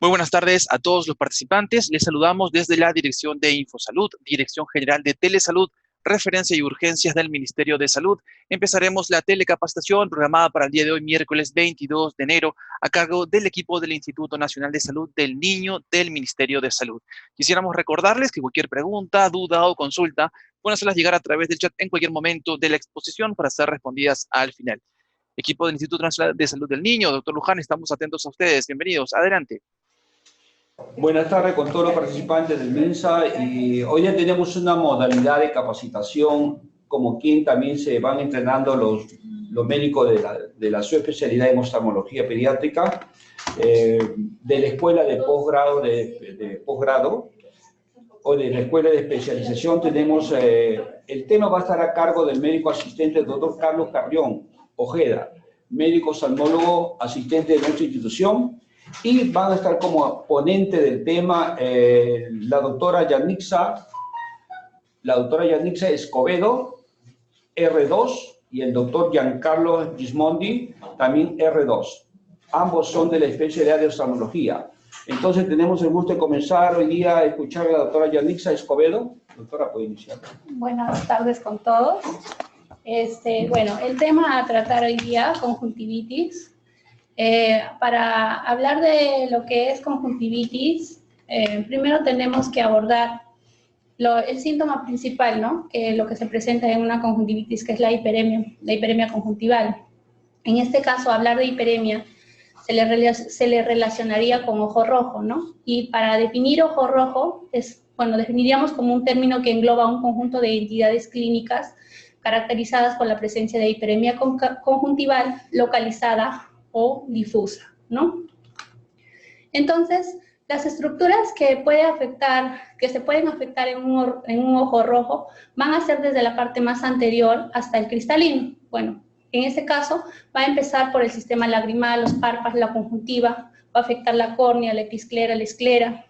Muy buenas tardes a todos los participantes. Les saludamos desde la Dirección de Infosalud, Dirección General de Telesalud, Referencia y Urgencias del Ministerio de Salud. Empezaremos la telecapacitación programada para el día de hoy, miércoles 22 de enero, a cargo del equipo del Instituto Nacional de Salud del Niño del Ministerio de Salud. Quisiéramos recordarles que cualquier pregunta, duda o consulta pueden hacerlas llegar a través del chat en cualquier momento de la exposición para ser respondidas al final. Equipo del Instituto Nacional de Salud del Niño, doctor Luján, estamos atentos a ustedes. Bienvenidos. Adelante. Buenas tardes con todos los participantes del MENSA, y hoy ya tenemos una modalidad de capacitación como quien también se van entrenando los médicos de la subespecialidad en oftalmología pediátrica de la escuela de posgrado o de la escuela de especialización. Tenemos el tema va a estar a cargo del médico asistente el doctor Carlos Carrión Ojeda, médico oftalmólogo asistente de nuestra institución. Y van a estar como ponente del tema la doctora Yanixa Escobedo, R2, y el doctor Giancarlo Gismondi, también R2. Ambos son de la especialidad de oftalmología. Entonces tenemos el gusto de comenzar hoy día a escuchar a la doctora Yanixa Escobedo. Doctora, puede iniciar. Buenas tardes con todos. Bueno, el tema a tratar hoy día, conjuntivitis. Para hablar de lo que es conjuntivitis, primero tenemos que abordar el síntoma principal, ¿no? Que lo que se presenta en una conjuntivitis, que es la hiperemia conjuntival. En este caso, hablar de hiperemia se le relacionaría con ojo rojo, ¿no? Y para definir ojo rojo, definiríamos como un término que engloba un conjunto de entidades clínicas caracterizadas por la presencia de hiperemia conjuntival localizada o difusa, ¿no? Entonces, las estructuras que se pueden afectar en un ojo rojo van a ser desde la parte más anterior hasta el cristalino. Bueno, en este caso va a empezar por el sistema lagrimal, los párpados, la conjuntiva, va a afectar la córnea, la episclera, la esclera,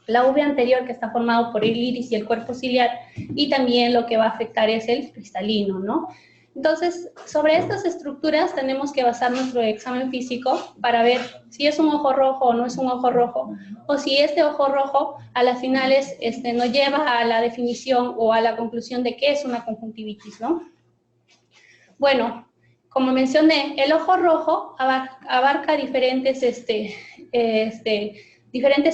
la uvea anterior, que está formado por el iris y el cuerpo ciliar, y también lo que va a afectar es el cristalino, ¿no? Entonces, sobre estas estructuras tenemos que basar nuestro examen físico para ver si es un ojo rojo o no es un ojo rojo, o si este ojo rojo a las finales nos lleva a la definición o a la conclusión de qué es una conjuntivitis, ¿no? Bueno, como mencioné, el ojo rojo abarca diferentes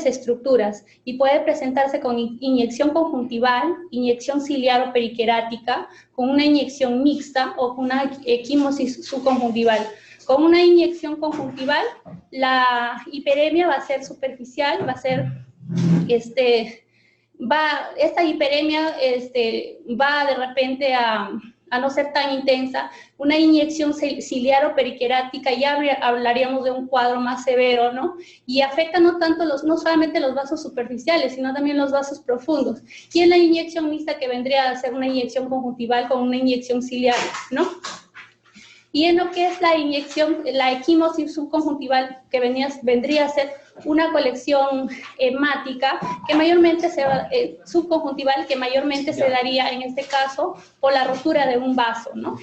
estructuras y puede presentarse con inyección conjuntival, inyección ciliar o periquerática, con una inyección mixta o con una equimosis subconjuntival. Con una inyección conjuntival, la hiperemia va a ser superficial, esta hiperemia va de repente a no ser tan intensa. Una inyección ciliar o periquerática ya hablaríamos de un cuadro más severo, ¿no? Y afecta no solamente los vasos superficiales, sino también los vasos profundos. Y en la inyección mixta, que vendría a ser una inyección conjuntival con una inyección ciliar, ¿no? Y en lo que es la equimosis subconjuntival, que vendría a ser una colección hemática que mayormente subconjuntival, que mayormente se daría en este caso por la rotura de un vaso, ¿no?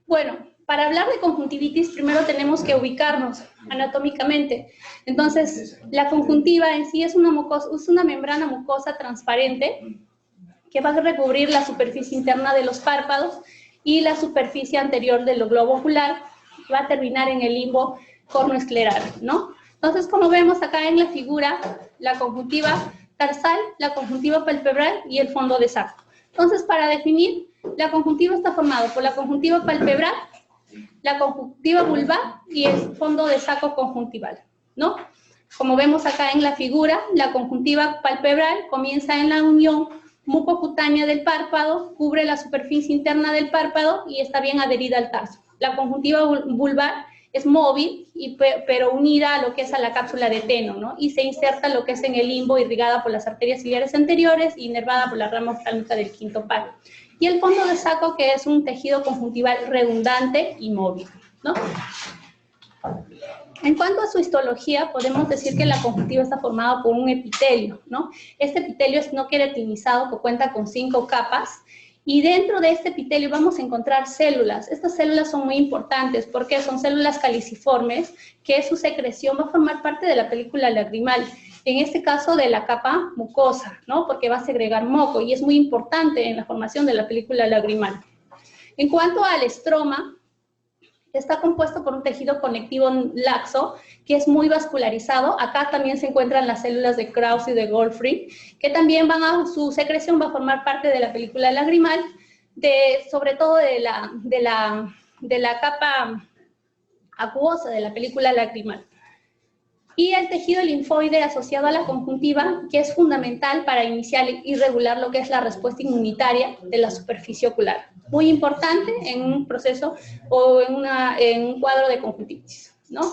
Bueno, para hablar de conjuntivitis primero tenemos que ubicarnos anatómicamente. Entonces, la conjuntiva en sí es una membrana mucosa transparente que va a recubrir la superficie interna de los párpados y la superficie anterior del globo ocular, va a terminar en el limbo cornoescleral, ¿no? Entonces, como vemos acá en la figura, la conjuntiva tarsal, la conjuntiva palpebral y el fondo de saco. Entonces, para definir, la conjuntiva está formada por la conjuntiva palpebral, la conjuntiva vulvar y el fondo de saco conjuntival, ¿no? Como vemos acá en la figura, la conjuntiva palpebral comienza en la unión mucocutánea del párpado, cubre la superficie interna del párpado y está bien adherida al tarso. La conjuntiva vulvar es móvil, pero unida a lo que es a la cápsula de Teno, ¿no? Y se inserta lo que es en el limbo, irrigada por las arterias ciliares anteriores y inervada por la rama oftálmica del quinto par. Y el fondo de saco, que es un tejido conjuntival redundante y móvil, ¿no? En cuanto a su histología, podemos decir que la conjuntiva está formada por un epitelio, ¿no? Este epitelio es no queratinizado, que cuenta con 5 capas, Y dentro de este epitelio vamos a encontrar células. Estas células son muy importantes porque son células caliciformes que su secreción va a formar parte de la película lagrimal. En este caso de la capa mucosa, ¿no? Porque va a segregar moco y es muy importante en la formación de la película lagrimal. En cuanto al estroma, está compuesto por un tejido conectivo laxo que es muy vascularizado. Acá también se encuentran las células de Krause y de Goldfried, que también su secreción va a formar parte de la película lagrimal, sobre todo de la capa acuosa de la película lagrimal. Y el tejido linfoide asociado a la conjuntiva, que es fundamental para iniciar y regular lo que es la respuesta inmunitaria de la superficie ocular. Muy importante en un proceso o en un cuadro de conjuntivitis, ¿no?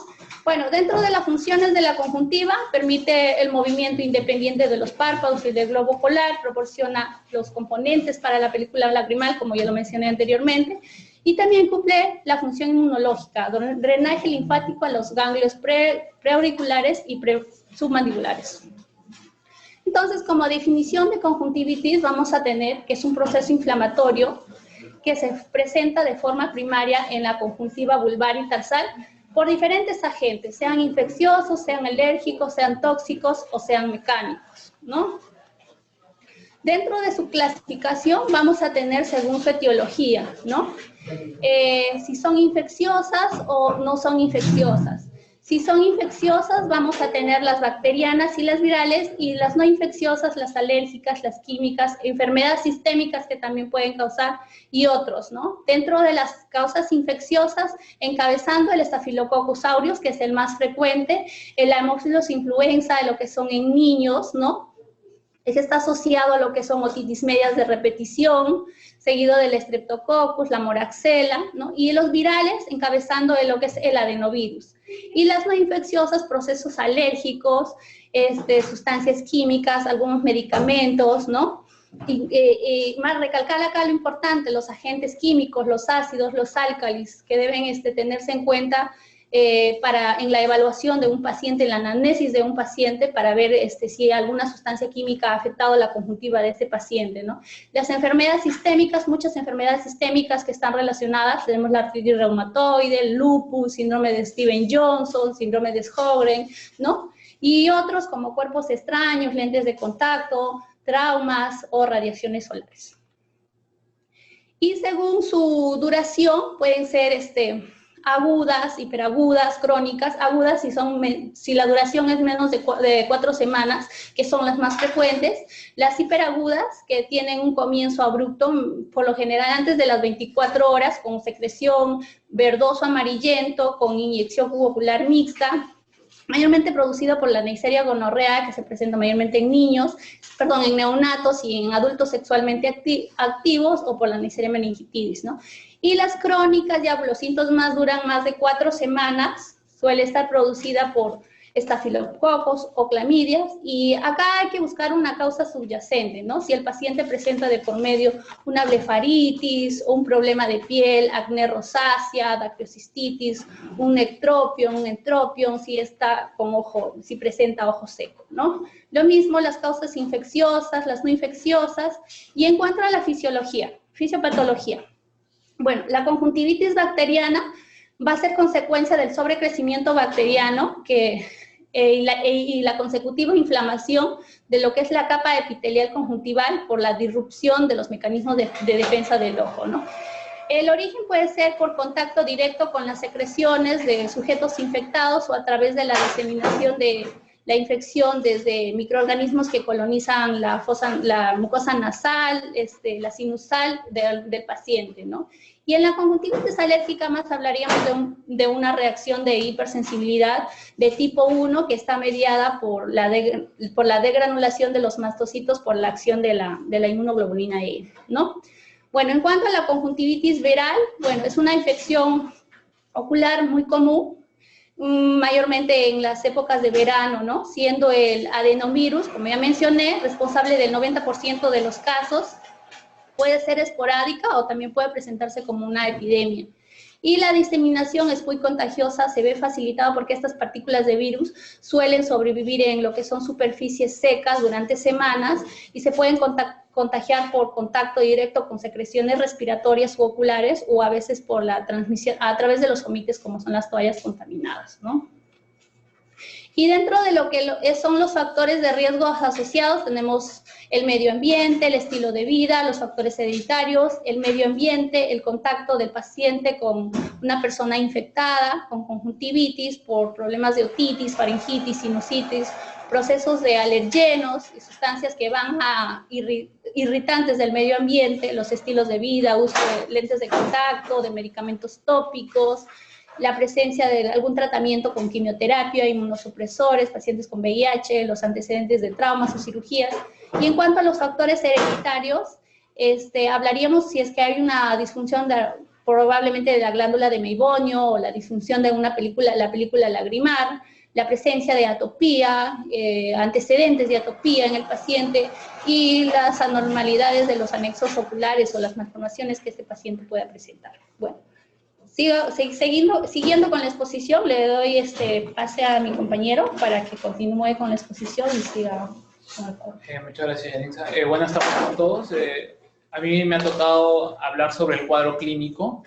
Bueno, dentro de las funciones de la conjuntiva, permite el movimiento independiente de los párpados y del globo ocular, proporciona los componentes para la película lagrimal, como ya lo mencioné anteriormente, y también cumple la función inmunológica, drenaje linfático a los ganglios preauriculares y submandibulares. Entonces, como definición de conjuntivitis, vamos a tener que es un proceso inflamatorio que se presenta de forma primaria en la conjuntiva vulvar y tarsal por diferentes agentes, sean infecciosos, sean alérgicos, sean tóxicos o sean mecánicos, ¿no? Dentro de su clasificación vamos a tener según su etiología, ¿no? Si son infecciosas o no son infecciosas. Si son infecciosas, vamos a tener las bacterianas y las virales, y las no infecciosas, las alérgicas, las químicas, enfermedades sistémicas que también pueden causar, y otros, ¿no? Dentro de las causas infecciosas, encabezando el Staphylococcus aureus, que es el más frecuente, el Haemophilus influenza, de lo que son en niños, ¿no? Está asociado a lo que son otitis medias de repetición, seguido del Streptococcus, la moraxela, ¿no? Y los virales encabezando de lo que es el adenovirus. Y las no infecciosas, procesos alérgicos, sustancias químicas, algunos medicamentos, ¿no? Y más recalcar acá lo importante, los agentes químicos, los ácidos, los álcalis, que deben tenerse en cuenta en la evaluación de un paciente, en la anamnesis de un paciente, para ver si alguna sustancia química ha afectado la conjuntiva de ese paciente, ¿no? Las enfermedades sistémicas, muchas enfermedades sistémicas que están relacionadas, tenemos la artritis reumatoide, el lupus, síndrome de Stevens-Johnson, síndrome de Sjögren, ¿no? Y otros como cuerpos extraños, lentes de contacto, traumas o radiaciones solares. Y según su duración, pueden ser agudas, hiperagudas, crónicas. Agudas si la duración es menos de 4 semanas, que son las más frecuentes. Las hiperagudas, que tienen un comienzo abrupto, por lo general antes de las 24 horas, con secreción verdoso amarillento, con inyección jugocular mixta, mayormente producido por la Neisseria gonorrea, que se presenta mayormente en en neonatos y en adultos sexualmente activos, o por la Neisseria meningitidis, ¿no? Y las crónicas, ya los síntomas duran más de 4 semanas, suele estar producida por estafilococos o clamidias, y acá hay que buscar una causa subyacente, ¿no? Si el paciente presenta de por medio una blefaritis, o un problema de piel, acné rosácea, dactiocistitis, un entropion, si está si presenta ojo seco, ¿no? Lo mismo las causas infecciosas, las no infecciosas. Y en cuanto a la fisiopatología, bueno, la conjuntivitis bacteriana va a ser consecuencia del sobrecrecimiento bacteriano y la consecutiva inflamación de lo que es la capa epitelial conjuntival por la disrupción de los mecanismos de defensa del ojo, ¿no? El origen puede ser por contacto directo con las secreciones de sujetos infectados, o a través de la diseminación de la infección desde microorganismos que colonizan la mucosa nasal, la sinusal del paciente, ¿no? Y en la conjuntivitis alérgica más hablaríamos de una reacción de hipersensibilidad de tipo 1, que está mediada por la degranulación de los mastocitos por la acción de la inmunoglobulina E, ¿no? Bueno, en cuanto a la conjuntivitis viral, bueno, es una infección ocular muy común, mayormente en las épocas de verano, ¿no? Siendo el adenovirus, como ya mencioné, responsable del 90% de los casos. Puede ser esporádica o también puede presentarse como una epidemia. Y la diseminación es muy contagiosa, se ve facilitada porque estas partículas de virus suelen sobrevivir en lo que son superficies secas durante semanas, y se pueden contagiar por contacto directo con secreciones respiratorias u oculares, o a veces por la transmisión a través de los omites, como son las toallas contaminadas, ¿no? Y dentro de lo que son los factores de riesgo asociados, tenemos el medio ambiente, el estilo de vida, los factores hereditarios, el medio ambiente, el contacto del paciente con una persona infectada, con conjuntivitis, por problemas de otitis, faringitis, sinusitis, procesos de alergenos y sustancias que van a irritantes del medio ambiente, los estilos de vida, uso de lentes de contacto, de medicamentos tópicos, la presencia de algún tratamiento con quimioterapia, inmunosupresores, pacientes con VIH, los antecedentes de traumas o cirugías. Y en cuanto a los factores hereditarios, hablaríamos si es que hay una disfunción probablemente de la glándula de Meiboño, o la disfunción de la película lagrimal, la presencia de atopía, antecedentes de atopía en el paciente, y las anormalidades de los anexos oculares o las malformaciones que este paciente pueda presentar. Bueno, siguiendo con la exposición, le doy pase a mi compañero para que continúe con la exposición y siga con el muchas gracias, Yanitza. Buenas tardes a todos. A mí me ha tocado hablar sobre el cuadro clínico,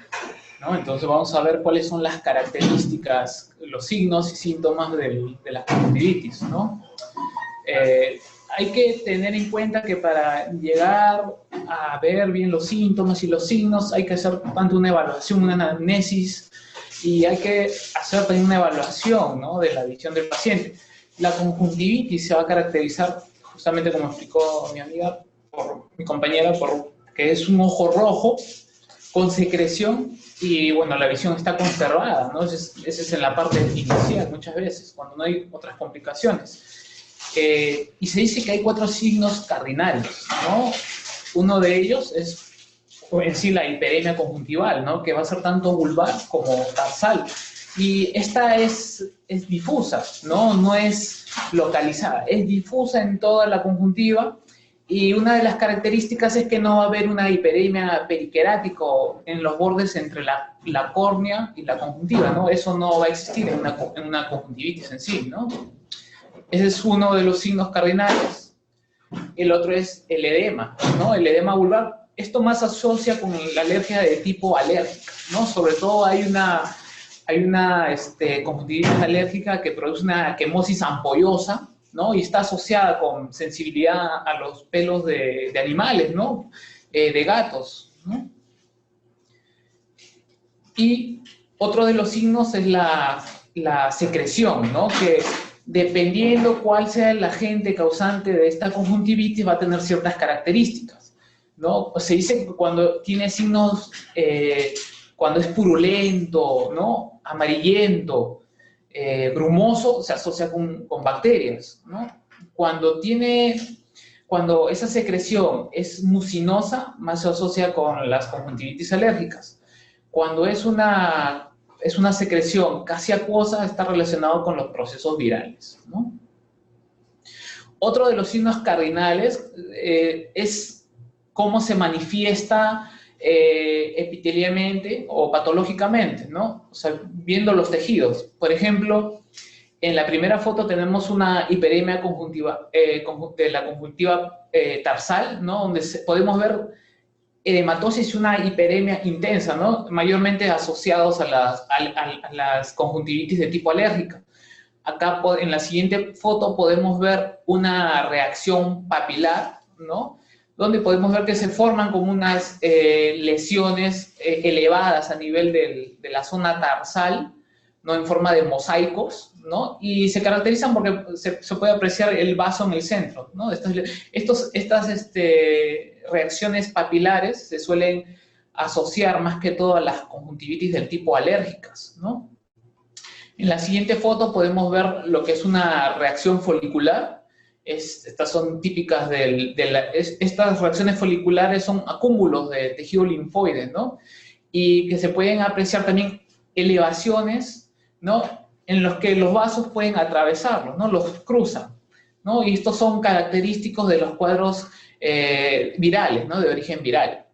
¿no? Entonces vamos a ver cuáles son las características, los signos y síntomas de la conjuntivitis, ¿no? Hay que tener en cuenta que para llegar a ver bien los síntomas y los signos hay que hacer tanto una evaluación, una anamnesis, y hay que hacer también una evaluación, ¿no?, de la visión del paciente. La conjuntivitis se va a caracterizar, justamente como explicó mi compañera, por que es un ojo rojo con secreción y, bueno, la visión está conservada, ¿no? Ese es en la parte inicial muchas veces, cuando no hay otras complicaciones. Y se dice que hay 4 signos cardinales, ¿no? Uno de ellos es en sí la hiperemia conjuntival, ¿no?, que va a ser tanto vulvar como tarsal. Y esta es difusa, ¿no? No es localizada, es difusa en toda la conjuntiva. Y una de las características es que no va a haber una hiperemia periquerática en los bordes entre la córnea y la conjuntiva, ¿no? Eso no va a existir en una conjuntivitis en sí, ¿no? Ese es uno de los signos cardinales. El otro es el edema, ¿no? El edema vulvar. Esto más se asocia con la alergia de tipo alérgica, ¿no? Sobre todo hay una conjuntivitis alérgica que produce una quemosis ampollosa, ¿no? Y está asociada con sensibilidad a los pelos de animales, ¿no? De gatos, ¿no? Y otro de los signos es la secreción, ¿no? Que dependiendo cuál sea el agente causante de esta conjuntivitis va a tener ciertas características, ¿no? Se dice que cuando tiene signos, cuando es purulento, ¿no?, amarillento, brumoso, se asocia con bacterias, ¿no? Cuando esa secreción es mucinosa, más se asocia con las conjuntivitis alérgicas. Cuando es una secreción casi acuosa, está relacionado con los procesos virales, ¿no? Otro de los signos cardinales es cómo se manifiesta epitelialmente o patológicamente, ¿no? O sea, viendo los tejidos. Por ejemplo, en la primera foto tenemos una hiperemia conjuntiva, de la conjuntiva tarsal, ¿no?, donde podemos ver edematosis y una hiperemia intensa, ¿no?, mayormente asociados a las conjuntivitis de tipo alérgica. Acá en la siguiente foto podemos ver una reacción papilar, ¿no?, donde podemos ver que se forman como unas lesiones elevadas a nivel de la zona tarsal, ¿no?, en forma de mosaicos, ¿no?, y se caracterizan porque se puede apreciar el vaso en el centro, ¿no? Estas reacciones papilares se suelen asociar más que todo a las conjuntivitis del tipo alérgicas, ¿no? En la siguiente foto podemos ver lo que es una reacción folicular. Estas son típicas estas reacciones foliculares son acúmulos de tejido linfoide, ¿no? Y que se pueden apreciar también elevaciones, ¿no?, en los que los vasos pueden atravesarlos, ¿no?, los cruzan, ¿no? Y estos son característicos de los cuadros virales, ¿no?, de origen viral.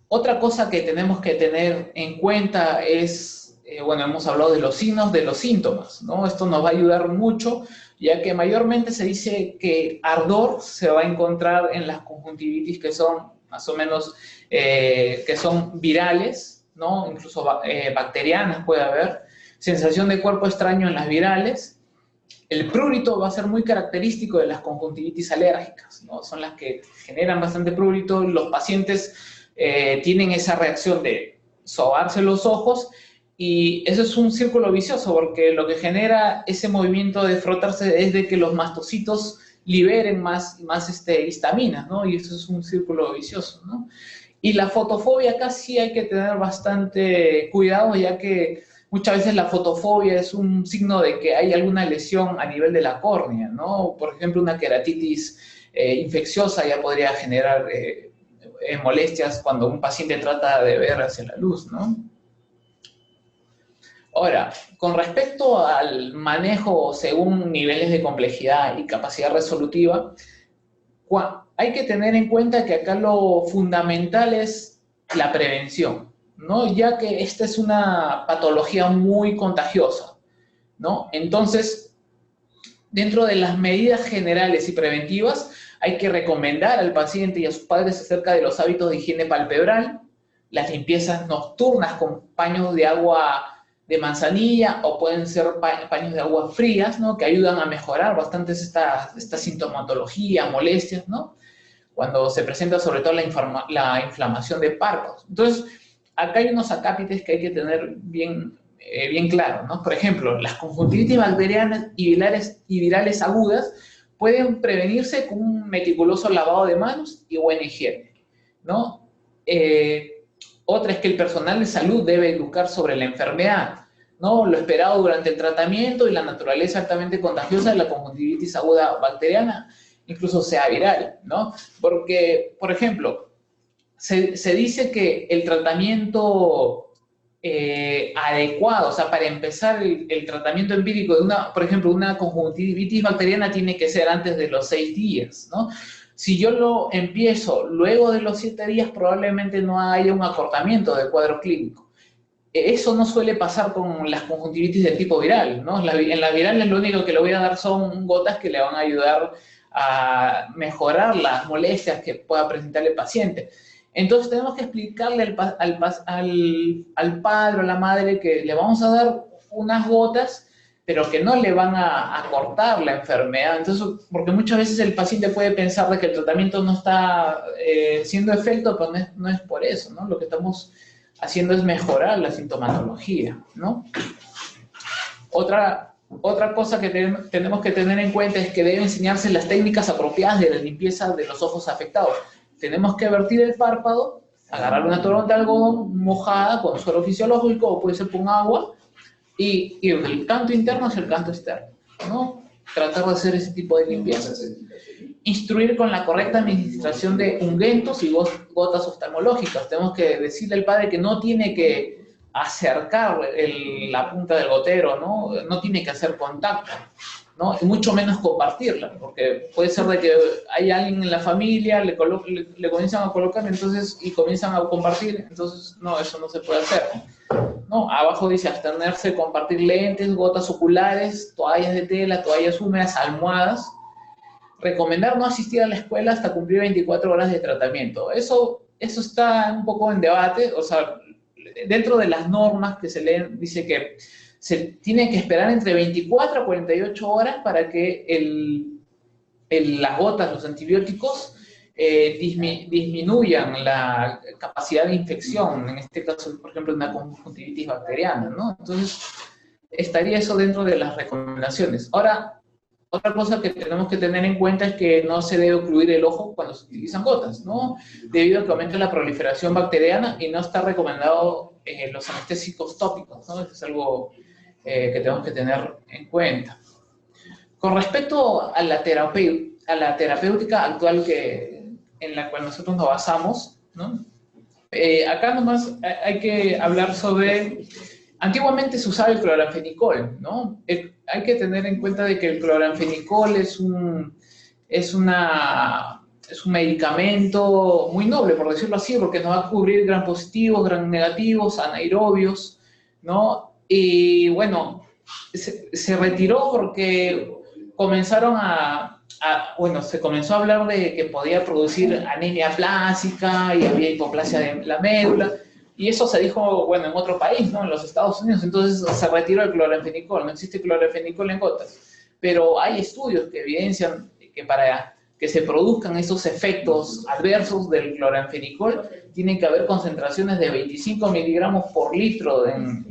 Otra cosa que tenemos que tener en cuenta es, bueno, hemos hablado de los signos, de los síntomas, ¿no? Esto nos va a ayudar mucho, ya que mayormente se dice que ardor se va a encontrar en las conjuntivitis que son más o menos, que son virales, ¿no? Incluso bacterianas puede haber, sensación de cuerpo extraño en las virales. El prurito va a ser muy característico de las conjuntivitis alérgicas, ¿no? Son las que generan bastante prurito. Los pacientes tienen esa reacción de sobarse los ojos, y eso es un círculo vicioso, porque lo que genera ese movimiento de frotarse es de que los mastocitos liberen más histamina, ¿no? Y eso es un círculo vicioso, ¿no? Y la fotofobia acá sí hay que tener bastante cuidado, ya que muchas veces la fotofobia es un signo de que hay alguna lesión a nivel de la córnea, ¿no? Por ejemplo, una queratitis infecciosa ya podría generar molestias cuando un paciente trata de ver hacia la luz, ¿no? Ahora, con respecto al manejo según niveles de complejidad y capacidad resolutiva, hay que tener en cuenta que acá lo fundamental es la prevención, ¿no? Ya que esta es una patología muy contagiosa, ¿no? Entonces, dentro de las medidas generales y preventivas, hay que recomendar al paciente y a sus padres acerca de los hábitos de higiene palpebral, las limpiezas nocturnas con paños de agua de manzanilla, o pueden ser paños de agua frías, ¿no? Que ayudan a mejorar bastante esta sintomatología, molestias, ¿no? Cuando se presenta sobre todo la inflamación de párpados. Entonces, acá hay unos acápites que hay que tener bien claros, ¿no? Por ejemplo, las conjuntivitis bacterianas y virales agudas pueden prevenirse con un meticuloso lavado de manos y buena higiene, ¿no? Otra es que el personal de salud debe educar sobre la enfermedad, ¿no? Lo esperado durante el tratamiento y la naturaleza altamente contagiosa de la conjuntivitis aguda bacteriana, incluso sea viral, ¿no? Porque, por ejemplo, se dice que el tratamiento adecuado, o sea, para empezar el tratamiento empírico de por ejemplo, una conjuntivitis bacteriana tiene que ser antes de los 6 días, ¿no? Si yo lo empiezo luego de los 7 días, probablemente no haya un acortamiento del cuadro clínico. Eso no suele pasar con las conjuntivitis de tipo viral, ¿no? En las virales lo único que le voy a dar son gotas que le van a ayudar a mejorar las molestias que pueda presentar el paciente. Entonces tenemos que explicarle al padre o a la madre que le vamos a dar unas gotas, pero que no le van a cortar la enfermedad. Entonces, porque muchas veces el paciente puede pensar de que el tratamiento no está haciendo efecto, pero no es por eso, ¿no? Lo que estamos haciendo es mejorar la sintomatología, ¿no? Otra cosa que tenemos que tener en cuenta es que deben enseñarse las técnicas apropiadas de la limpieza de los ojos afectados. Tenemos que vertir el párpado, agarrar una toronja de algodón mojada con suero fisiológico, o puede ser con agua, y ir del canto interno hacia el canto externo, ¿no? Tratar de hacer ese tipo de limpiezas. Instruir con la correcta administración de ungüentos y gotas oftalmológicas. Tenemos que decirle al padre que no tiene que acercar la punta del gotero, ¿no? No tiene que hacer contacto, ¿no? Y mucho menos compartirla, porque puede ser de que hay alguien en la familia, le comienzan a colocar, y comienzan a compartir, entonces, no, eso no se puede hacer, ¿no? Abajo dice abstenerse de compartir lentes, gotas oculares, toallas de tela, toallas húmedas, almohadas. Recomendar no asistir a la escuela hasta cumplir 24 horas de tratamiento. Eso está un poco en debate, o sea, dentro de las normas que se leen, dice que se tiene que esperar entre 24 a 48 horas para que las gotas, los antibióticos, disminuyan la capacidad de infección, en este caso, por ejemplo, una conjuntivitis bacteriana, ¿no? Entonces, estaría eso dentro de las recomendaciones. Ahora, otra cosa que tenemos que tener en cuenta es que no se debe ocluir el ojo cuando se utilizan gotas, ¿no? Debido a que aumenta la proliferación bacteriana y no está recomendado los anestésicos tópicos, ¿no? Eso es algo que tenemos que tener en cuenta. Con respecto a la terapéutica actual en la cual nosotros nos basamos, ¿no? Acá nomás hay que hablar sobre... Antiguamente se usaba el cloranfenicol, ¿no? Hay que tener en cuenta de que el cloranfenicol es un medicamento muy noble, por decirlo así, porque nos va a cubrir gram positivos, gram negativos, anaerobios, ¿no? Y bueno, se retiró porque comenzaron bueno, se comenzó a hablar de que podía producir anemia plástica y había hipoplasia de la médula, y eso se dijo, bueno, en otro país, ¿no? En los Estados Unidos. Entonces se retiró el cloranfenicol, no existe cloranfenicol en gotas. Pero hay estudios que evidencian que para que se produzcan esos efectos adversos del cloranfenicol, tienen que haber concentraciones de 25 miligramos por litro en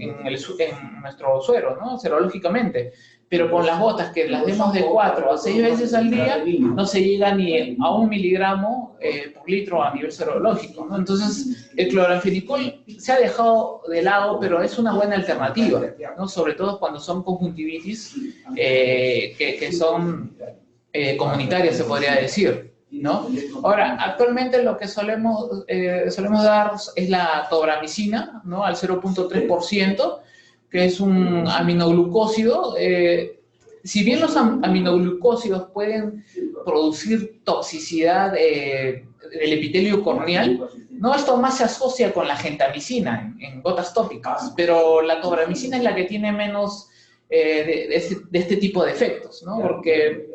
nuestro suero, ¿no? Serológicamente. Pero con las gotas que las demos de 4 a 6 veces al día, no se llega ni a 1 miligramo por litro a nivel serológico, ¿no? Entonces, el cloranfenicol se ha dejado de lado, pero es una buena alternativa, ¿no? Sobre todo cuando son conjuntivitis que son comunitarias, se podría decir, ¿no? Ahora, actualmente lo que solemos dar es la tobramicina, ¿no? Al 0.3%, que es un aminoglucósido. Si bien los aminoglucósidos pueden producir toxicidad del epitelio corneal, no, esto más se asocia con la gentamicina en gotas tópicas, pero la tobramicina es la que tiene menos de este tipo de efectos, ¿no? Porque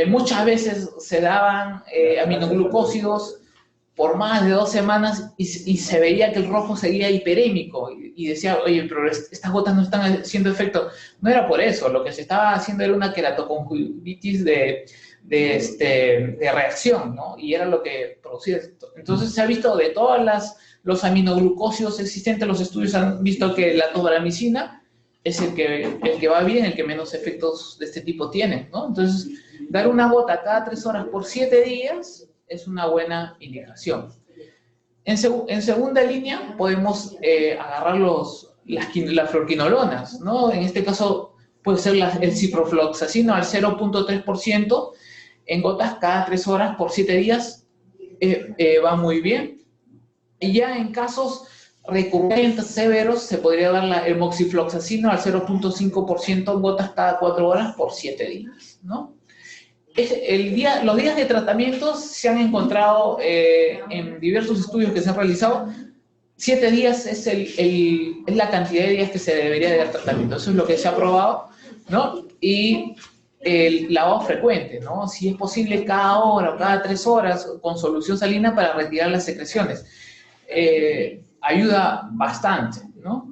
muchas veces se daban aminoglucósidos por más de 2 semanas y se veía que el rojo seguía hiperémico y decía, oye, pero estas gotas no están haciendo efecto. No era por eso, lo que se estaba haciendo era una queratoconjuntivitis de reacción, ¿no? Y era lo que producía esto. Entonces se ha visto de todos los aminoglucósidos existentes, los estudios han visto que la tobramicina es el que va bien, el que menos efectos de este tipo tiene, ¿no? Entonces, dar una gota cada 3 horas por 7 días es una buena indicación. En segunda línea podemos agarrar las fluoroquinolonas, ¿no? En este caso puede ser el ciprofloxacino al 0.3% en gotas cada 3 horas por 7 días, va muy bien. Y ya en casos recurrentes, severos, se podría dar el moxifloxacino al 0.5% en gotas cada 4 horas por 7 días, ¿no? Los días de tratamiento se han encontrado en diversos estudios que se han realizado. 7 días es la cantidad de días que se debería de dar tratamiento. Eso es lo que se ha probado, ¿no? Y el lavado frecuente, ¿no? Si es posible cada hora o cada 3 horas con solución salina para retirar las secreciones. Ayuda bastante, ¿no?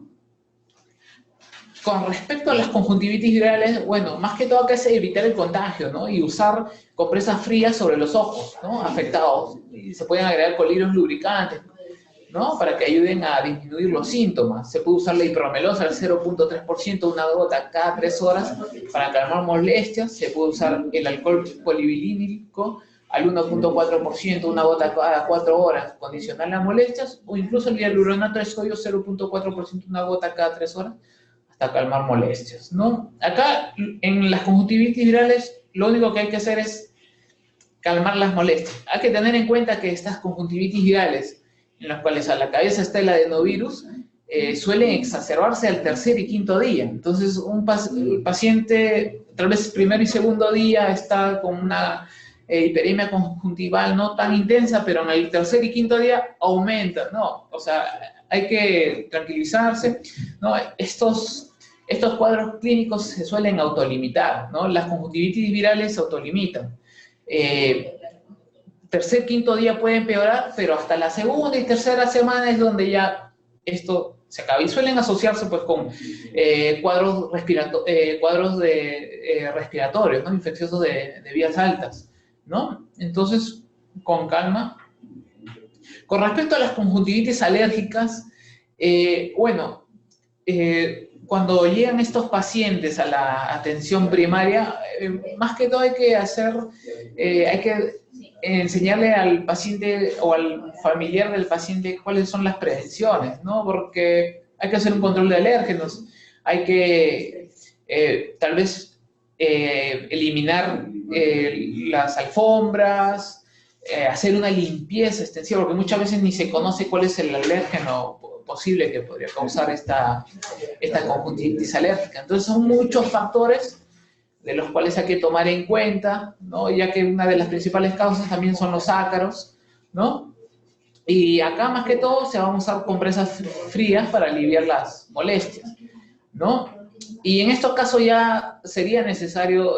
Con respecto a las conjuntivitis virales, bueno, más que todo acá es evitar el contagio, ¿no? Y usar compresas frías sobre los ojos, ¿no? Afectados. Y se pueden agregar colirios lubricantes, ¿no? Para que ayuden a disminuir los síntomas. Se puede usar la hipermelosa al 0.3%, una gota cada 3 horas para calmar molestias. Se puede usar el alcohol polivinílico al 1.4%, una gota cada 4 horas, condicionar las molestias, o incluso el hialuronato de sodio 0.4%, una gota cada 3 horas, hasta calmar molestias, ¿no? Acá, en las conjuntivitis virales, lo único que hay que hacer es calmar las molestias. Hay que tener en cuenta que estas conjuntivitis virales, en las cuales a la cabeza está el adenovirus, suelen exacerbarse al 3er y 5.º día. Entonces, el paciente, tal vez primero y segundo día, está con una hiperemia conjuntival no tan intensa, pero en el 3er y 5.º día aumenta, ¿no? O sea, hay que tranquilizarse, ¿no? Estos cuadros clínicos se suelen autolimitar, ¿no? Las conjuntivitis virales se autolimitan. 3er, 5.º día puede empeorar, pero hasta la segunda y tercera semana es donde ya esto se acaba. Y suelen asociarse pues con cuadros respiratorios, ¿no? Infecciosos de vías altas, ¿no? Entonces, con calma. Con respecto a las conjuntivitis alérgicas, bueno, cuando llegan estos pacientes a la atención primaria, más que todo hay que enseñarle al paciente o al familiar del paciente cuáles son las prevenciones, ¿no? Porque hay que hacer un control de alérgenos, hay que tal vez eliminar las alfombras, hacer una limpieza extensiva, porque muchas veces ni se conoce cuál es el alérgeno posible que podría causar esta conjuntivitis alérgica. Entonces son muchos factores de los cuales hay que tomar en cuenta, ¿no? Ya que una de las principales causas también son los ácaros, ¿no? Y acá más que todo se van a usar compresas frías para aliviar las molestias, ¿no? Y en estos casos ya sería necesario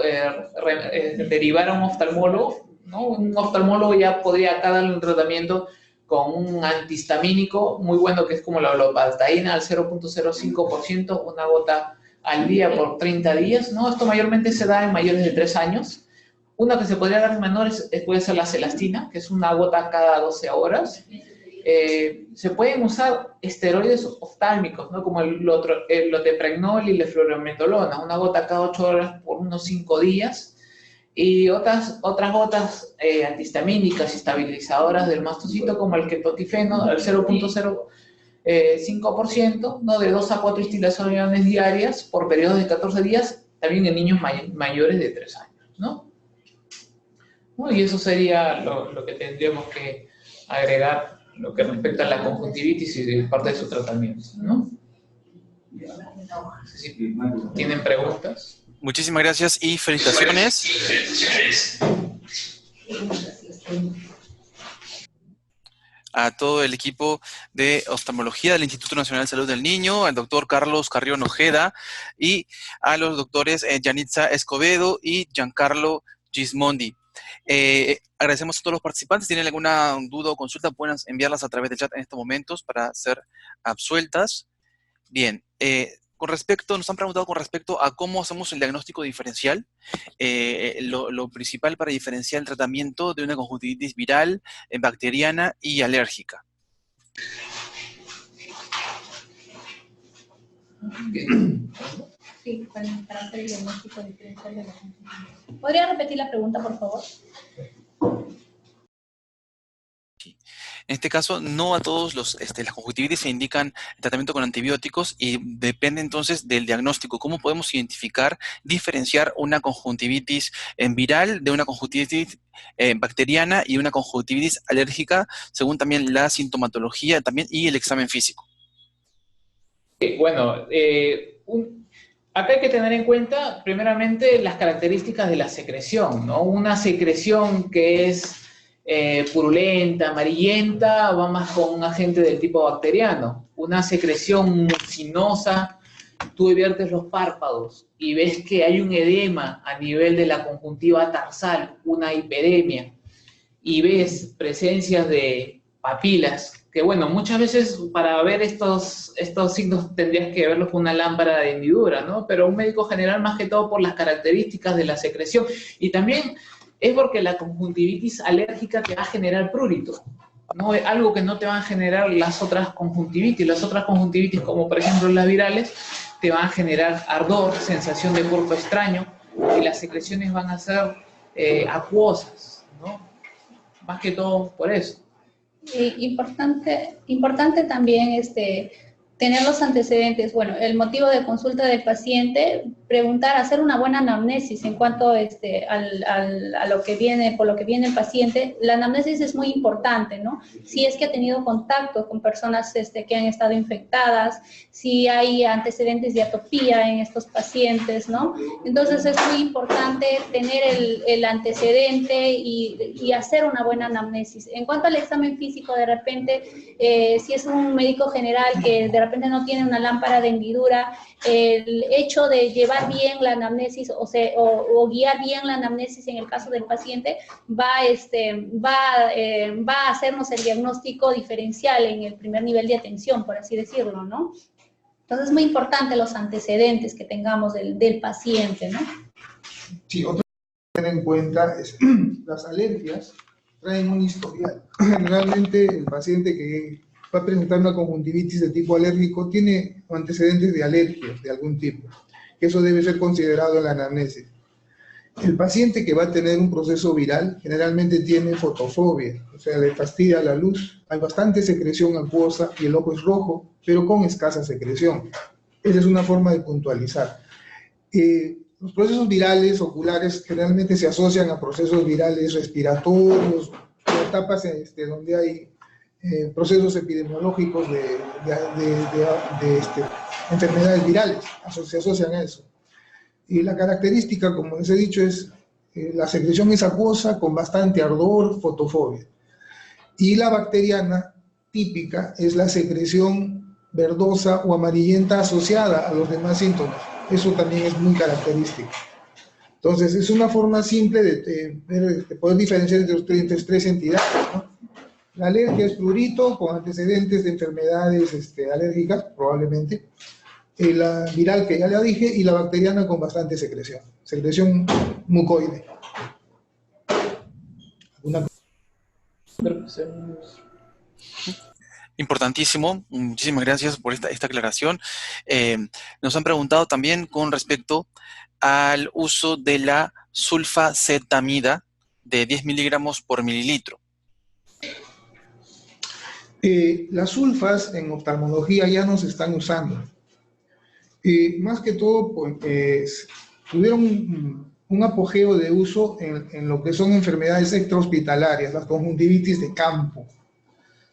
derivar a un oftalmólogo, ¿no? Un oftalmólogo ya podría acá darle un tratamiento con un antihistamínico muy bueno, que es como la loratadina al 0.05%, una gota al día por 30 días, ¿no? Esto mayormente se da en mayores de 3 años. Una que se podría dar en menores puede ser la celastina, que es una gota cada 12 horas. Se pueden usar esteroides oftálmicos, ¿no? Como el loteprednol y la fluorometolona, una gota cada 8 horas por unos 5 días. Y otras gotas antihistamínicas y estabilizadoras del mastocito, como el ketotifeno, al 0.05%, ¿no? De 2 a 4 instilaciones diarias por periodos de 14 días, también en niños mayores de 3 años, ¿no? Bueno, y eso sería lo que tendríamos que agregar, lo que respecta a la conjuntivitis y parte de su tratamiento, ¿no? Si tienen preguntas. Muchísimas gracias y felicitaciones. A todo el equipo de oftalmología del Instituto Nacional de Salud del Niño, al doctor Carlos Carrión Ojeda y a los doctores Yanitza Escobedo y Giancarlo Gismondi. Agradecemos a todos los participantes. Si tienen alguna duda o consulta, pueden enviarlas a través del chat en estos momentos para ser absueltas. Bien, nos han preguntado con respecto a cómo hacemos el diagnóstico diferencial. Lo principal para diferenciar el tratamiento de una conjuntivitis viral, bacteriana y alérgica. Sí, para hacer el diagnóstico diferencial de la conjuntivitis. ¿Podría repetir la pregunta, por favor? En este caso, no a todos las conjuntivitis se indican tratamiento con antibióticos y depende entonces del diagnóstico. ¿Cómo podemos identificar, diferenciar una conjuntivitis viral de una conjuntivitis bacteriana y una conjuntivitis alérgica, según también la sintomatología también y el examen físico? Bueno, acá hay que tener en cuenta, primeramente, las características de la secreción, ¿no? Una secreción que es purulenta, amarillenta, va más con un agente del tipo bacteriano. Una secreción mucinosa, tú viertes los párpados y ves que hay un edema a nivel de la conjuntiva tarsal, una hiperemia, y ves presencias de papilas, que bueno, muchas veces para ver estos signos tendrías que verlos con una lámpara de hendidura, ¿no? Pero un médico general, más que todo por las características de la secreción, y también es porque la conjuntivitis alérgica te va a generar prurito, ¿no? Es algo que no te van a generar las otras conjuntivitis. Las otras conjuntivitis, como por ejemplo las virales, te van a generar ardor, sensación de cuerpo extraño, y las secreciones van a ser acuosas, ¿no? Más que todo por eso. Importante también tener los antecedentes. Bueno, el motivo de consulta del paciente, preguntar, hacer una buena anamnesis en cuanto a lo que viene, por lo que viene el paciente. La anamnesis es muy importante, ¿no? Si es que ha tenido contacto con personas que han estado infectadas, si hay antecedentes de atopía en estos pacientes, ¿no? Entonces es muy importante tener el antecedente y hacer una buena anamnesis. En cuanto al examen físico, de repente, si es un médico general que de repente no tiene una lámpara de hendidura, el hecho de llevar bien la anamnesis o guiar bien la anamnesis en el caso del paciente va a hacernos el diagnóstico diferencial en el primer nivel de atención, por así decirlo, ¿no? Entonces es muy importante los antecedentes que tengamos del paciente, ¿no? Sí, otro que tener en cuenta es las alergias traen un historial. Generalmente el paciente que va a presentar una conjuntivitis de tipo alérgico tiene antecedentes de alergias de algún tipo, que eso debe ser considerado en la anamnesis. El paciente que va a tener un proceso viral generalmente tiene fotofobia, o sea, le fastidia la luz, hay bastante secreción acuosa y el ojo es rojo, pero con escasa secreción. Esa es una forma de puntualizar. Los procesos virales oculares generalmente se asocian a procesos virales respiratorios, etapas donde hay procesos epidemiológicos de enfermedades virales, se asocian a eso. Y la característica, como les he dicho, es la secreción es acuosa con bastante ardor, fotofobia. Y la bacteriana típica es la secreción verdosa o amarillenta asociada a los demás síntomas. Eso también es muy característico. Entonces, es una forma simple de poder diferenciar entre estas tres entidades, ¿no? La alergia es prurito con antecedentes de enfermedades alérgicas, probablemente. La viral, que ya le dije, y la bacteriana con bastante secreción mucoide. Importantísimo, muchísimas gracias por esta aclaración. Nos han preguntado también con respecto al uso de la sulfacetamida de 10 miligramos por mililitro. Las sulfas en oftalmología ya no se están usando. Más que todo, pues, tuvieron un apogeo de uso en lo que son enfermedades extrahospitalarias, las conjuntivitis de campo.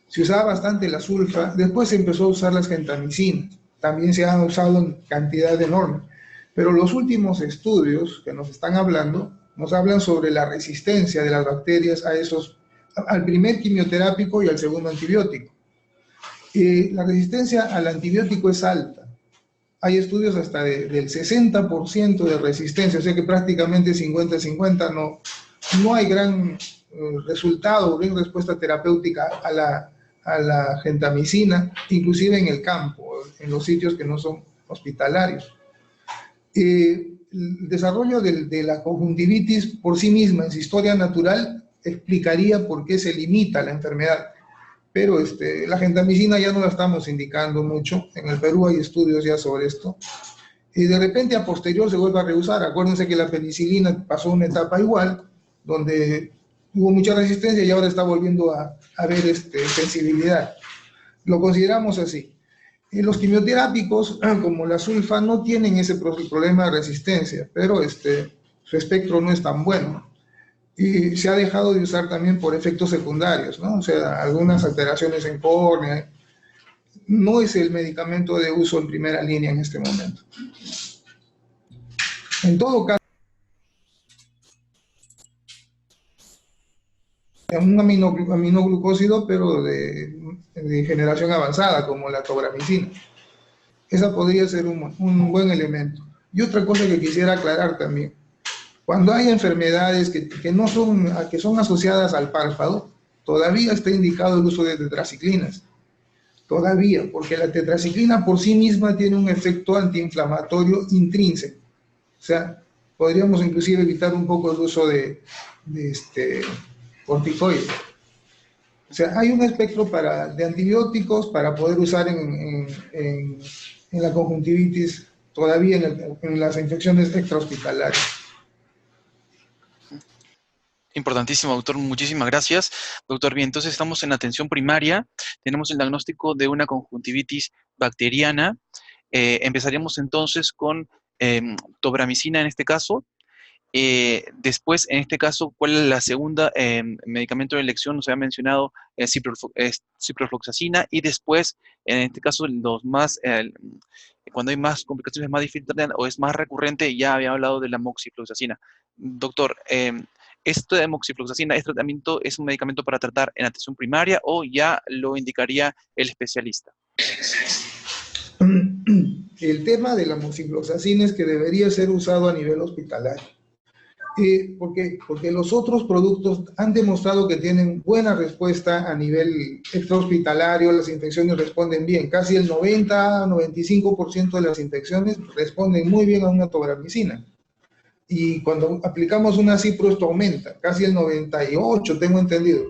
Se usaba bastante la sulfa, después se empezó a usar las gentamicinas, también se han usado en cantidad enorme. Pero los últimos estudios que nos están hablando, nos hablan sobre la resistencia de las bacterias al primer quimioterápico y al segundo antibiótico. La resistencia al antibiótico es alta. Hay estudios hasta del 60% de resistencia, o sea que prácticamente 50-50, no hay gran resultado, gran respuesta terapéutica a la gentamicina, inclusive en el campo, en los sitios que no son hospitalarios. El desarrollo de la conjuntivitis por sí misma en su historia natural explicaría por qué se limita la enfermedad, pero la gentamicina ya no la estamos indicando mucho. En el Perú hay estudios ya sobre esto, y de repente a posterior se vuelve a reusar. Acuérdense que la penicilina pasó una etapa igual, donde hubo mucha resistencia y ahora está volviendo a haber sensibilidad. Lo consideramos así. Los quimioterápicos, como la sulfa, no tienen ese problema de resistencia, pero su espectro no es tan bueno. Y se ha dejado de usar también por efectos secundarios, ¿no? O sea, algunas alteraciones en córnea. No es el medicamento de uso en primera línea en este momento. En todo caso, un aminoglucósido, pero de generación avanzada, como la tobramicina. Esa podría ser un buen elemento. Y otra cosa que quisiera aclarar también: cuando hay enfermedades que son asociadas al párpado, todavía está indicado el uso de tetraciclinas. Todavía, porque la tetraciclina por sí misma tiene un efecto antiinflamatorio intrínseco. O sea, podríamos inclusive evitar un poco el uso de corticoides. O sea, hay un espectro de antibióticos para poder usar en la conjuntivitis, todavía en las infecciones extrahospitalarias. Importantísimo, doctor. Muchísimas gracias. Doctor, bien, entonces estamos en atención primaria. Tenemos el diagnóstico de una conjuntivitis bacteriana. Empezaríamos entonces con tobramicina en este caso. Después, en este caso, ¿cuál es la segunda medicamento de elección? Nos había mencionado ciprofloxacina, y después, en este caso, cuando hay más complicaciones, más difíciles o es más recurrente, ya había hablado de la moxifloxacina. Doctor, ¿esto de moxifloxacina, este tratamiento es un medicamento para tratar en atención primaria o ya lo indicaría el especialista? El tema de la moxifloxacina es que debería ser usado a nivel hospitalario. Porque los otros productos han demostrado que tienen buena respuesta a nivel extrahospitalario, las infecciones responden bien. Casi el 90-95% de las infecciones responden muy bien a una tobramicina. Y cuando aplicamos una cipro, esto aumenta. Casi el 98%, tengo entendido,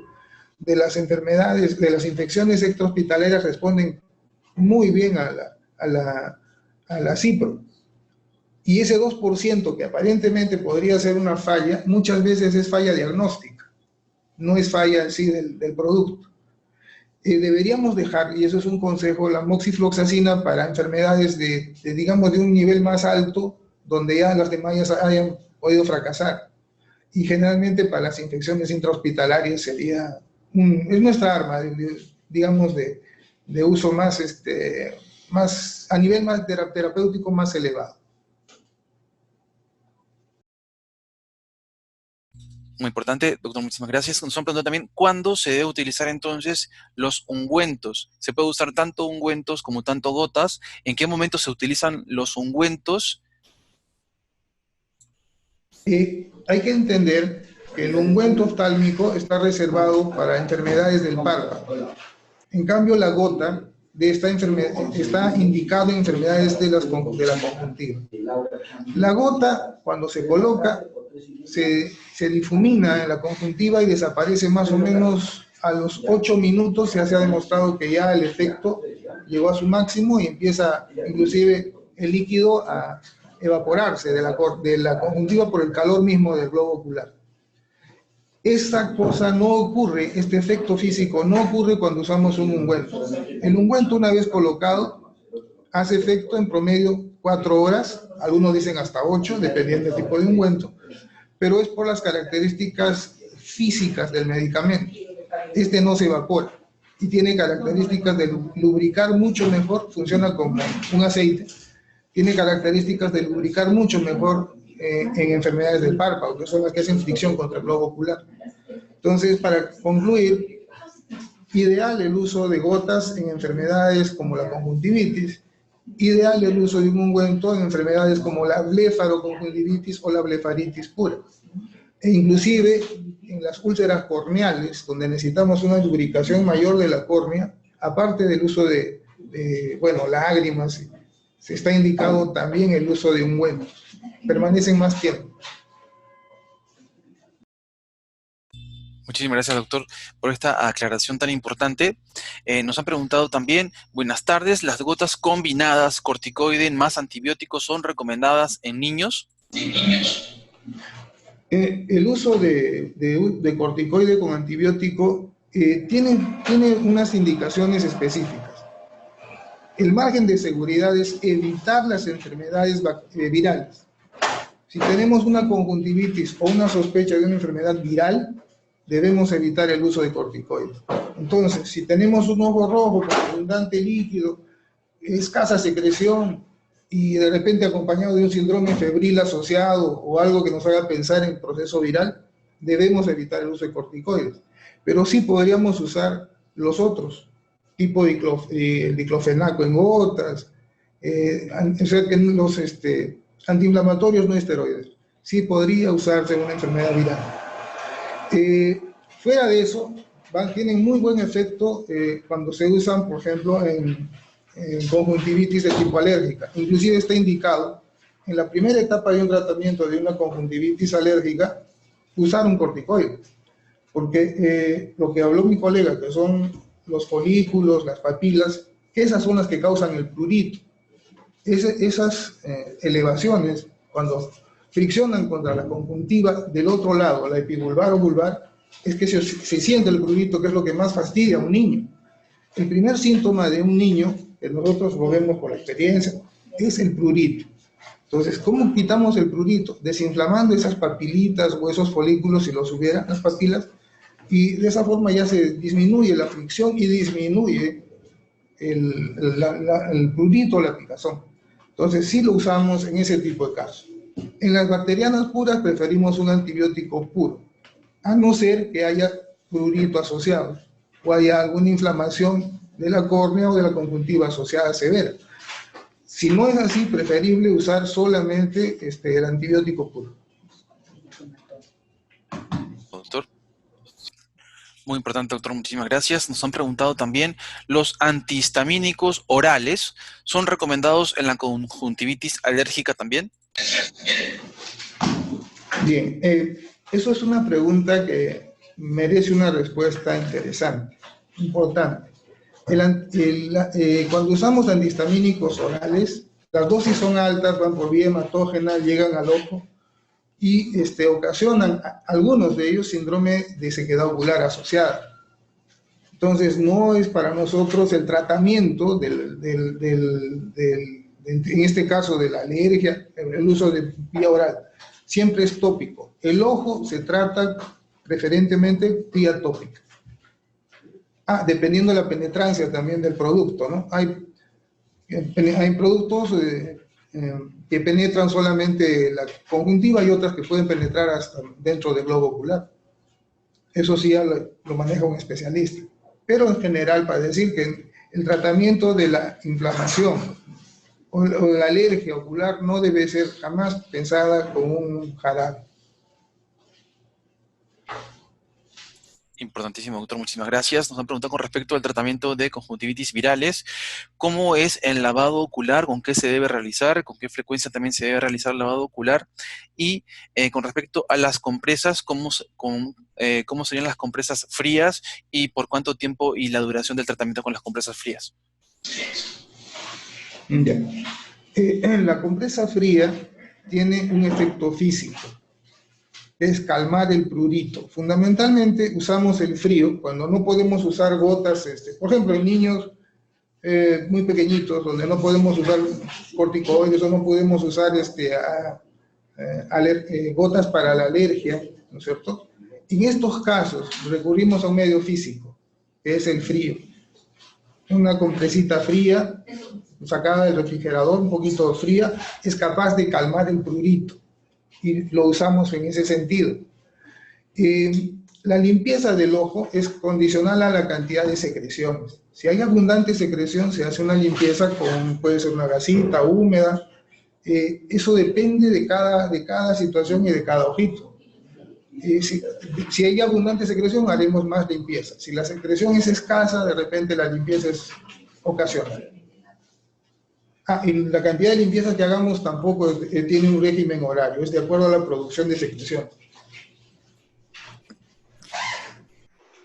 de las enfermedades, de las infecciones extrahospitalarias responden muy bien a la cipro. Y ese 2% que aparentemente podría ser una falla, muchas veces es falla diagnóstica, no es falla en sí del producto. Deberíamos dejar, y eso es un consejo, la moxifloxacina para enfermedades digamos, de un nivel más alto, donde ya las demás hayan podido fracasar. Y generalmente para las infecciones intrahospitalarias es nuestra arma, digamos, de uso más, a nivel más terapéutico más elevado. Muy importante, doctor, muchísimas gracias. Nos han preguntado también, ¿cuándo se debe utilizar entonces los ungüentos? ¿Se puede usar tanto ungüentos como tanto gotas? ¿En qué momento se utilizan los ungüentos Hay que entender que el ungüento oftálmico está reservado para enfermedades del párpado. En cambio, la gota de esta enfermedad está indicado en enfermedades de la conjuntiva. La gota, cuando se coloca, se difumina en la conjuntiva y desaparece más o menos a los 8 minutos. Ya se ha demostrado que ya el efecto llegó a su máximo y empieza inclusive el líquido a evaporarse de la conjuntiva por el calor mismo del globo ocular. Esta cosa no ocurre, este efecto físico no ocurre cuando usamos un ungüento. El ungüento, una vez colocado, hace efecto en promedio 4 horas, algunos dicen hasta 8, dependiendo del tipo de ungüento, pero es por las características físicas del medicamento. Este no se evapora y tiene características de lubricar mucho mejor, funciona como un aceite, tiene características de lubricar mucho mejor en enfermedades del párpado, que son las que hacen fricción contra el globo ocular. Entonces, para concluir, ideal el uso de gotas en enfermedades como la conjuntivitis, ideal el uso de un ungüento en enfermedades como la blefaroconjuntivitis o la blefaritis pura. E inclusive en las úlceras corneales, donde necesitamos una lubricación mayor de la córnea, aparte del uso de lágrimas, se está indicado también el uso de ungüentos. Permanecen más tiempo. Muchísimas gracias, doctor, por esta aclaración tan importante. Nos han preguntado también, buenas tardes, ¿las gotas combinadas corticoide más antibióticos son recomendadas en niños? El uso de corticoide con antibiótico tiene unas indicaciones específicas. El margen de seguridad es evitar las enfermedades virales. Si tenemos una conjuntivitis o una sospecha de una enfermedad viral, debemos evitar el uso de corticoides. Entonces, si tenemos un ojo rojo con abundante líquido, escasa secreción y de repente acompañado de un síndrome febril asociado o algo que nos haga pensar en proceso viral, debemos evitar el uso de corticoides. Pero sí podríamos usar los otros, tipo el diclofenaco en gotas, los antiinflamatorios no esteroides. Sí podría usarse en una enfermedad viral. Fuera de eso, tienen muy buen efecto cuando se usan, por ejemplo, en conjuntivitis de tipo alérgica. Inclusive está indicado en la primera etapa de un tratamiento de una conjuntivitis alérgica usar un corticoide, porque lo que habló mi colega, que son los folículos, las papilas, esas son las que causan el prurito. Esas elevaciones, cuando friccionan contra la conjuntiva del otro lado, la epivulvar o vulvar, es que se siente el prurito, que es lo que más fastidia a un niño. El primer síntoma de un niño, que nosotros lo vemos por la experiencia, es el prurito. Entonces, ¿cómo quitamos el prurito? Desinflamando esas papilitas o esos folículos, si los hubiera, las papilas, y de esa forma ya se disminuye la fricción y disminuye el prurito o la picazón. Entonces, sí lo usamos en ese tipo de casos. En las bacterianas puras preferimos un antibiótico puro, a no ser que haya prurito asociado o haya alguna inflamación de la córnea o de la conjuntiva asociada severa. Si no es así, preferible usar solamente el antibiótico puro. Doctor. Muy importante, doctor, muchísimas gracias. Nos han preguntado también, ¿los antihistamínicos orales son recomendados en la conjuntivitis alérgica también? Bien, eso es una pregunta que merece una respuesta interesante, importante. Cuando usamos antihistamínicos orales, las dosis son altas, van por vía hematógena, llegan al ojo y ocasionan, algunos de ellos, síndrome de sequedad ocular asociada. Entonces, no es para nosotros el tratamiento en este caso de la alergia, el uso de vía oral. Siempre es tópico. El ojo se trata preferentemente vía tópica. Dependiendo de la penetrancia también del producto, ¿no? Hay productos que penetran solamente la conjuntiva y otras que pueden penetrar hasta dentro del globo ocular. Eso sí ya lo maneja un especialista. Pero en general, para decir que el tratamiento de la inflamación o la alergia ocular no debe ser jamás pensada como un jarabe. Importantísimo, doctor, muchísimas gracias. Nos han preguntado con respecto al tratamiento de conjuntivitis virales, ¿cómo es el lavado ocular? ¿Con qué se debe realizar? ¿Con qué frecuencia también se debe realizar el lavado ocular? Y con respecto a las compresas, ¿cómo serían las compresas frías y por cuánto tiempo y la duración del tratamiento con las compresas frías? Ya. La compresa fría tiene un efecto físico, es calmar el prurito. Fundamentalmente usamos el frío cuando no podemos usar gotas, por ejemplo, en niños muy pequeñitos, donde no podemos usar corticoides o no podemos usar gotas para la alergia, ¿no es cierto? En estos casos recurrimos a un medio físico, que es el frío. Una compresita fría, sacada del refrigerador, un poquito fría, es capaz de calmar el prurito. Y lo usamos en ese sentido. La limpieza del ojo es condicional a la cantidad de secreciones. Si hay abundante secreción, se hace una limpieza con, puede ser una gasita húmeda. Eso depende de cada situación y de cada ojito. Si hay abundante secreción, haremos más limpieza. Si la secreción es escasa, de repente la limpieza es ocasional. Y la cantidad de limpieza que hagamos tampoco tiene un régimen horario, es de acuerdo a la producción de secreción.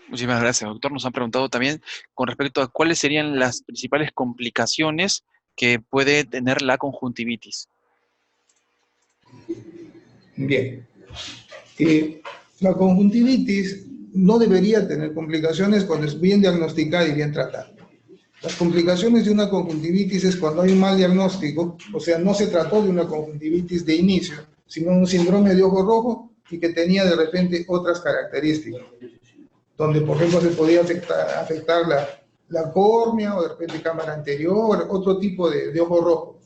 Muchísimas gracias, doctor. Nos han preguntado también con respecto a cuáles serían las principales complicaciones que puede tener la conjuntivitis. Bien. La conjuntivitis no debería tener complicaciones cuando es bien diagnosticada y bien tratada. Las complicaciones de una conjuntivitis es cuando hay un mal diagnóstico, o sea, no se trató de una conjuntivitis de inicio, sino un síndrome de ojo rojo y que tenía de repente otras características, donde por ejemplo se podía afectar la córnea o de repente cámara anterior, otro tipo de ojo rojo.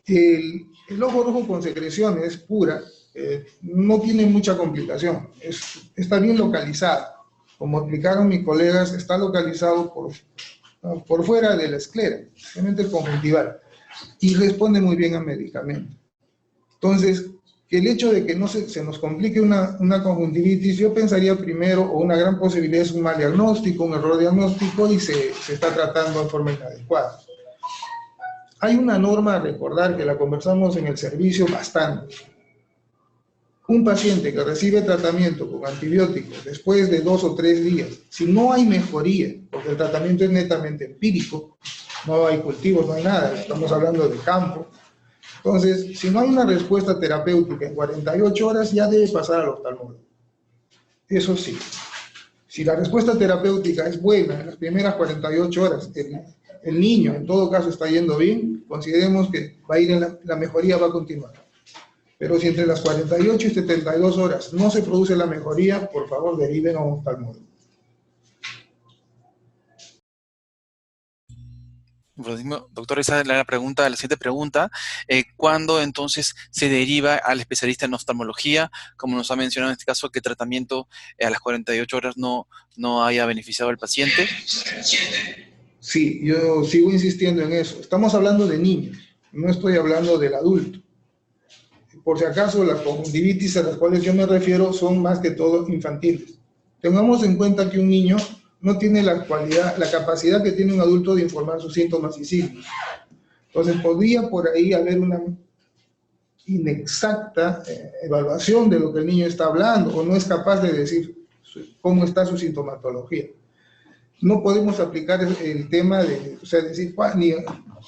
El ojo rojo con secreciones pura no tiene mucha complicación, está bien localizado. Como explicaron mis colegas, está localizado por fuera de la esclera, simplemente el conjuntival, y responde muy bien al medicamento. Entonces, que el hecho de que no se nos complique una conjuntivitis, yo pensaría primero, o una gran posibilidad es un mal diagnóstico, un error diagnóstico, y se está tratando de forma inadecuada. Hay una norma a recordar que la conversamos en el servicio bastante. Un paciente que recibe tratamiento con antibióticos después de 2 o 3 días, si no hay mejoría, porque el tratamiento es netamente empírico, no hay cultivos, no hay nada, estamos hablando de campo. Entonces, si no hay una respuesta terapéutica en 48 horas, ya debe pasar al oftalmólogo. Eso sí, si la respuesta terapéutica es buena en las primeras 48 horas, el niño en todo caso está yendo bien, consideremos que va a ir la mejoría va a continuar. Pero si entre las 48 y 72 horas no se produce la mejoría, por favor deriven a un oftalmólogo. Doctor, esa es la siguiente pregunta. ¿Cuándo entonces se deriva al especialista en oftalmología? Como nos ha mencionado en este caso, que el tratamiento a las 48 horas no haya beneficiado al paciente. Sí, yo sigo insistiendo en eso. Estamos hablando de niños, no estoy hablando del adulto. Por si acaso, las conjuntivitis a las cuales yo me refiero son más que todo infantiles. Tengamos en cuenta que un niño no tiene la capacidad que tiene un adulto de informar sus síntomas y signos. Entonces, podría por ahí haber una inexacta evaluación de lo que el niño está hablando, o no es capaz de decir cómo está su sintomatología. No podemos aplicar el tema de, o sea, decir, ni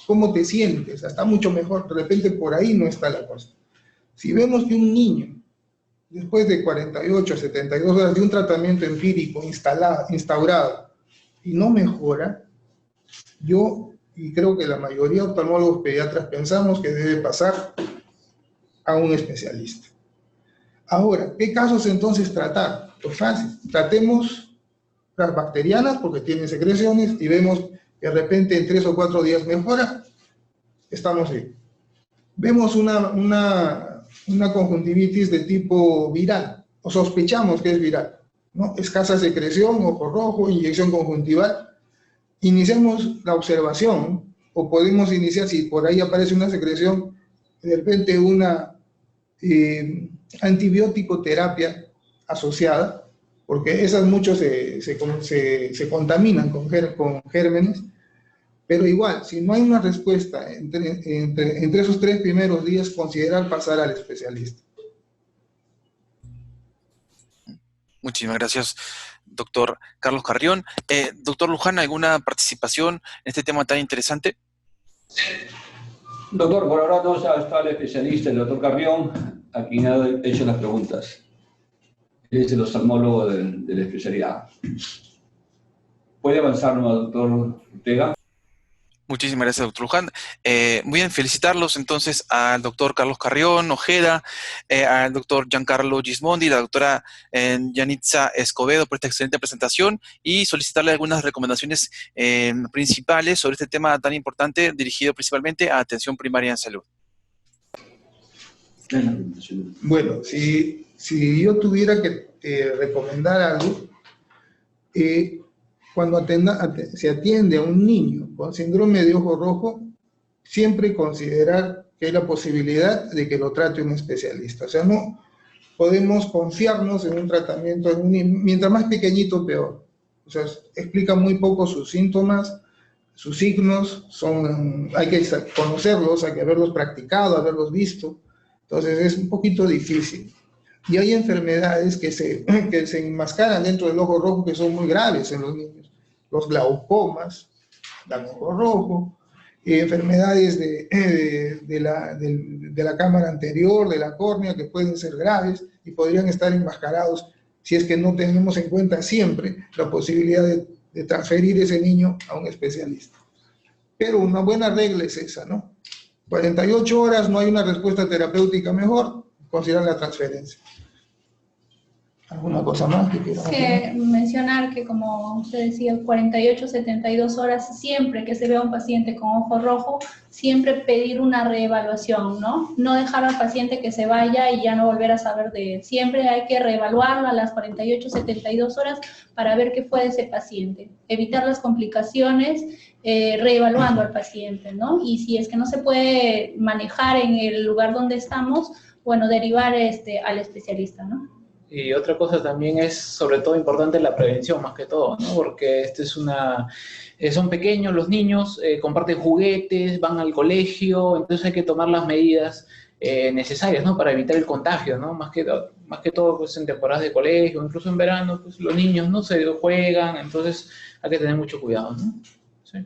cómo te sientes, está mucho mejor, de repente por ahí no está la cosa. Si vemos que un niño, después de 48 a 72 horas de un tratamiento empírico instaurado y no mejora, yo, y creo que la mayoría de oftalmólogos pediatras pensamos que debe pasar a un especialista. Ahora, ¿qué casos entonces tratar? Pues fácil, tratemos las bacterianas porque tienen secreciones y vemos que de repente en 3 o 4 días mejora, estamos bien. Vemos una conjuntivitis de tipo viral, o sospechamos que es viral, ¿no? Escasa secreción, ojo rojo, inyección conjuntival. Iniciamos la observación, o podemos iniciar, si por ahí aparece una secreción, de repente una antibiótico terapia asociada, porque esas muchos se contaminan con gérmenes, pero igual, si no hay una respuesta entre esos 3 primeros días, considerar pasar al especialista. Muchísimas gracias, doctor Carlos Carrión. Doctor Luján, ¿alguna participación en este tema tan interesante? Doctor, por ahora no está el especialista, el doctor Carrión, a quien ha hecho las preguntas. Él es el oftalmólogo de la especialidad. ¿Puede avanzarnos, doctor Ortega? Muchísimas gracias, doctor Luján. Muy bien, felicitarlos entonces al doctor Carlos Carrión Ojeda, al doctor Giancarlo Gismondi, la doctora Yanitza Escobedo por esta excelente presentación y solicitarle algunas recomendaciones principales sobre este tema tan importante dirigido principalmente a atención primaria en salud. Bueno, si yo tuviera que recomendar algo, cuando se atiende a un niño con síndrome de ojo rojo, siempre considerar que hay la posibilidad de que lo trate un especialista. O sea, no podemos confiarnos en un tratamiento en un niño, mientras más pequeñito, peor. O sea, explica muy poco sus síntomas, sus signos, hay que conocerlos, hay que haberlos practicado, haberlos visto. Entonces es un poquito difícil. Y hay enfermedades que se enmascaran dentro del ojo rojo que son muy graves en los niños. Los glaucomas, el ojo rojo, enfermedades de la cámara anterior, de la córnea, que pueden ser graves y podrían estar enmascarados si es que no tenemos en cuenta siempre la posibilidad de transferir ese niño a un especialista. Pero una buena regla es esa, ¿no? 48 horas no hay una respuesta terapéutica mejor, considerar la transferencia. ¿Alguna cosa más que quieran mencionar que, como usted decía, 48, 72 horas, siempre que se vea un paciente con ojo rojo, siempre pedir una reevaluación, ¿no? No dejar al paciente que se vaya y ya no volver a saber de él. Siempre hay que reevaluarlo a las 48, 72 horas para ver qué fue de ese paciente. Evitar las complicaciones, reevaluando al paciente, ¿no? Y si es que no se puede manejar en el lugar donde estamos, bueno, derivar al especialista, ¿no? Y otra cosa también es, sobre todo, importante la prevención, más que todo, ¿no? Porque son pequeños los niños, comparten juguetes, van al colegio, entonces hay que tomar las medidas necesarias, ¿no? Para evitar el contagio, ¿no? Más que todo, pues, en temporadas de colegio, incluso en verano, pues los niños no se juegan, entonces hay que tener mucho cuidado, ¿no? Sí.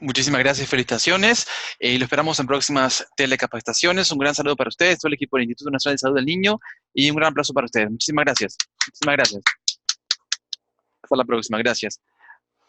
Muchísimas gracias y felicitaciones. Y lo esperamos en próximas telecapacitaciones. Un gran saludo para ustedes, todo el equipo del Instituto Nacional de Salud del Niño, y un gran aplauso para ustedes. Muchísimas gracias. Muchísimas gracias. Hasta la próxima. Gracias.